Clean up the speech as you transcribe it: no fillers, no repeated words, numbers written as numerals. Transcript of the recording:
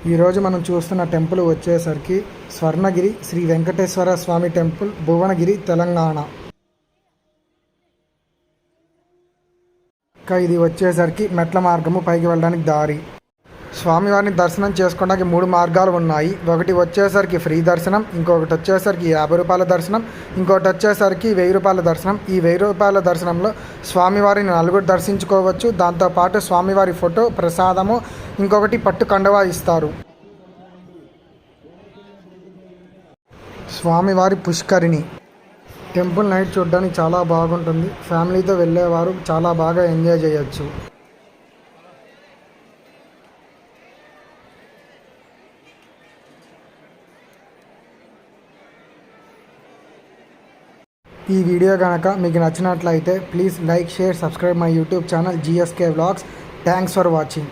ఈరోజు మనం చూస్తున్న టెంపుల్ వచ్చేసరికి స్వర్ణగిరి శ్రీ వెంకటేశ్వర స్వామి టెంపుల్, భువనగిరి, తెలంగాణ. ఇది వచ్చేసరికి మెట్ల మార్గము, పైకి వెళ్ళడానికి దారి. స్వామివారిని దర్శనం చేసుకోవడానికి 3 మార్గాలు ఉన్నాయి. ఒకటి వచ్చేసరికి ఫ్రీ దర్శనం, ఇంకొకటి వచ్చేసరికి 50 రూపాయల దర్శనం, ఇంకొకటి వచ్చేసరికి 1000 రూపాయల దర్శనం. ఈ 1000 రూపాయల దర్శనంలో స్వామివారిని 4 దర్శించుకోవచ్చు. దాంతోపాటు స్వామివారి ఫోటో, ప్రసాదము, ఇంకొకటి పట్టు కండవా ఇస్తారు. స్వామివారి పుష్కరిణి టెంపుల్ నైట్ చూడడానికి చాలా బాగుంటుంది. ఫ్యామిలీతో వెళ్ళేవారు చాలా బాగా ఎంజాయ్ చేయొచ్చు. ఈ వీడియో కనుక మీకు నచ్చినట్లయితే please like, share, subscribe my YouTube channel GSK Vlogs. Thanks for watching.